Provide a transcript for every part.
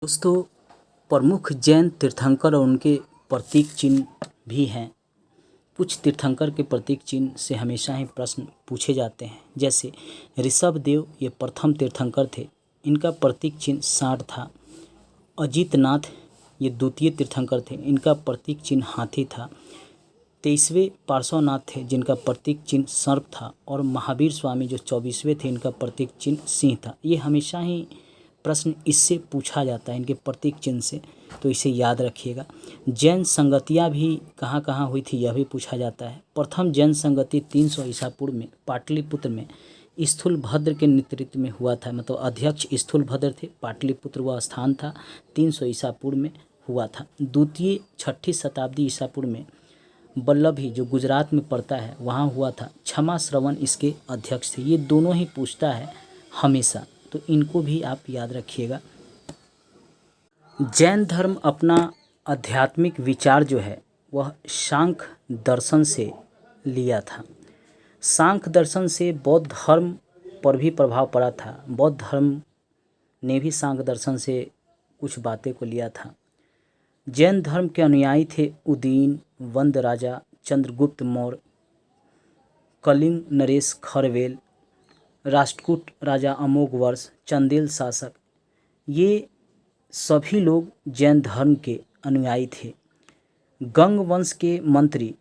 दोस्तों, प्रमुख जैन तीर्थंकर और उनके प्रतीक चिन्ह भी हैं। कुछ तीर्थंकर के प्रतीक चिन्ह से हमेशा ही प्रश्न पूछे जाते हैं। जैसे ऋषभ देव ये प्रथम तीर्थंकर थे, इनका प्रतीक चिन्ह सांड था। अजितनाथ ये द्वितीय तीर्थंकर थे, इनका प्रतीक चिन्ह हाथी था। 23वें पार्श्वनाथ थे, जिनका प्रतीक चिन्ह सर्प था। और महावीर स्वामी जो 24वें थे, इनका प्रतीक चिन्ह सिंह था। ये हमेशा ही प्रश्न इससे पूछा जाता है, इनके प्रतीक चिन्ह से, तो इसे याद रखिएगा। जैन संगतियाँ भी कहाँ कहाँ हुई थी, यह भी पूछा जाता है। प्रथम जैन संगति 300 ईसा पूर्व में पाटलिपुत्र में स्थूलभद्र के नेतृत्व में हुआ था। मतलब अध्यक्ष स्थूलभद्र थे, पाटलिपुत्र वह स्थान था, 300 ईसा पूर्व में हुआ था। द्वितीय 6ठी शताब्दी ईसा पूर्व में वल्लभी जो गुजरात में पड़ता है वहाँ हुआ था। क्षमा श्रवण इसके अध्यक्ष थे। ये दोनों ही पूछता है हमेशा, तो इनको भी आप याद रखिएगा। जैन धर्म अपना आध्यात्मिक विचार जो है वह सांख्य दर्शन से लिया था। सांख्य दर्शन से बौद्ध धर्म पर भी प्रभाव पड़ा था। बौद्ध धर्म ने भी सांख्य दर्शन से कुछ बातें को लिया था। जैन धर्म के अनुयायी थे उदयन वंद राजा, चंद्रगुप्त मौर्य, कलिंग नरेश खरवेल, राष्ट्रकूट राजा अमोघ वर्ष, चंदेल शासक। ये सभी लोग जैन धर्म के अनुयायी थे। गंग वंश के मंत्री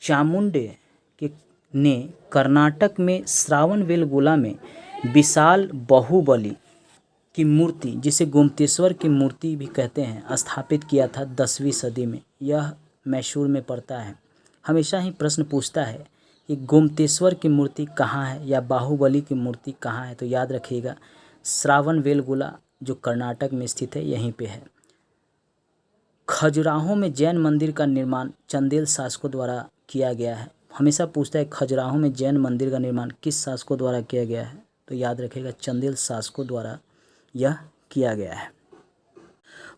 चामुंडे ने कर्नाटक में श्रावणबेलगोला में विशाल बाहुबली की मूर्ति, जिसे गोमतेश्वर की मूर्ति भी कहते हैं, स्थापित किया था 10वीं सदी में। यह मैसूर में पड़ता है। हमेशा ही प्रश्न पूछता है कि गोमतेश्वर की मूर्ति कहाँ है या बाहुबली की मूर्ति कहाँ है, तो याद रखिएगा श्रावणबेलगोला जो कर्नाटक में स्थित है यहीं पे है। खजुराहो में जैन मंदिर का निर्माण चंदेल शासकों द्वारा किया गया है। हमेशा पूछता है खजुराहो में जैन मंदिर का निर्माण किस शासकों द्वारा किया गया है, तो याद रखिएगा चंदेल शासकों द्वारा यह किया गया है।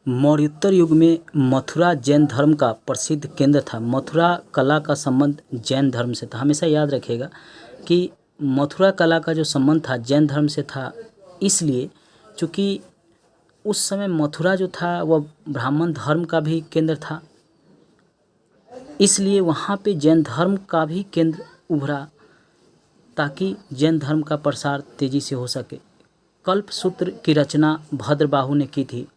मौर्योत्तर युग में मथुरा जैन धर्म का प्रसिद्ध केंद्र था। मथुरा कला का संबंध जैन धर्म से था। हमेशा याद रखिएगा कि मथुरा कला का जो संबंध था जैन धर्म से था, इसलिए चूँकि उस समय मथुरा जो था वह ब्राह्मण धर्म का भी केंद्र था, इसलिए वहाँ पे जैन धर्म का भी केंद्र उभरा ताकि जैन धर्म का प्रसार तेज़ी से हो सके। कल्पसूत्र की रचना भद्रबाहु ने की थी,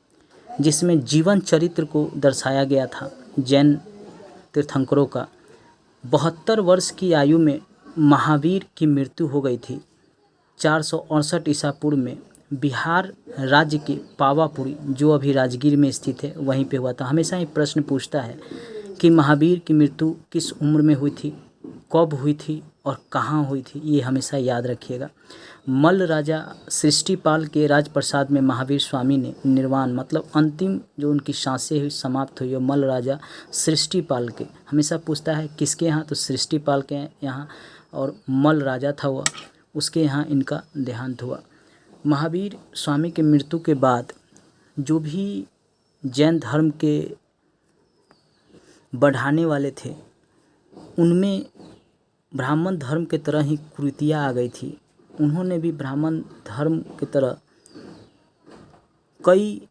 जिसमें जीवन चरित्र को दर्शाया गया था जैन तीर्थंकरों का। 72 वर्ष की आयु में महावीर की मृत्यु हो गई थी। 468 ईसा पूर्व में बिहार राज्य के पावापुरी, जो अभी राजगीर में स्थित है, वहीं पे हुआ था। हमेशा ही प्रश्न पूछता है कि महावीर की मृत्यु किस उम्र में हुई थी, कब हुई थी और कहाँ हुई थी, ये हमेशा याद रखिएगा। मल्ल राजा सृष्टिपाल के राजप्रसाद में महावीर स्वामी ने निर्वाण, मतलब अंतिम जो उनकी सांसें हुई समाप्त हुई, मल्ल राजा सृष्टिपाल के। हमेशा पूछता है किसके यहाँ, तो सृष्टिपाल के यहाँ, और मल्ल राजा था वह, उसके यहाँ इनका देहांत हुआ। महावीर स्वामी के मृत्यु के बाद जो भी जैन धर्म के बढ़ाने वाले थे, उनमें ब्राह्मण धर्म के तरह ही कुरीतियाँ आ गई थी। उन्होंने भी ब्राह्मण धर्म की तरह कई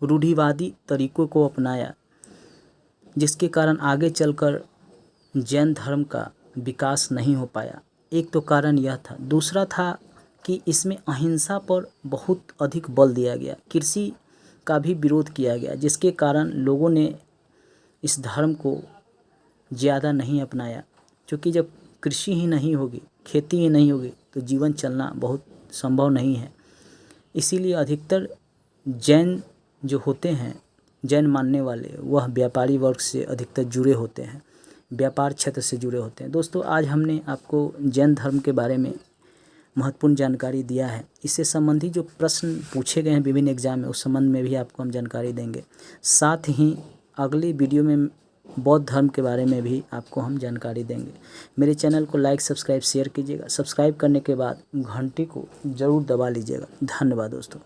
रूढ़िवादी तरीकों को अपनाया, जिसके कारण आगे चलकर जैन धर्म का विकास नहीं हो पाया। एक तो कारण यह था। दूसरा था कि इसमें अहिंसा पर बहुत अधिक बल दिया गया। कृषि का भी विरोध किया गया, जिसके कारण लोगों ने इस धर्म को ज़्यादा नहीं अपनाया। क्योंकि जब कृषि ही नहीं होगी, खेती ही नहीं होगी, तो जीवन चलना बहुत संभव नहीं है। इसीलिए अधिकतर जैन जो होते हैं, जैन मानने वाले, वह व्यापारी वर्ग से अधिकतर जुड़े होते हैं, व्यापार क्षेत्र से जुड़े होते हैं। दोस्तों, आज हमने आपको जैन धर्म के बारे में महत्वपूर्ण जानकारी दिया है। इससे संबंधित जो प्रश्न पूछे गए हैं विभिन्न एग्जाम में, उस संबंध में भी आपको हम जानकारी देंगे। साथ ही अगली वीडियो में बौद्ध धर्म के बारे में भी आपको हम जानकारी देंगे। मेरे चैनल को लाइक, सब्सक्राइब, शेयर कीजिएगा। सब्सक्राइब करने के बाद घंटी को ज़रूर दबा लीजिएगा। धन्यवाद दोस्तों।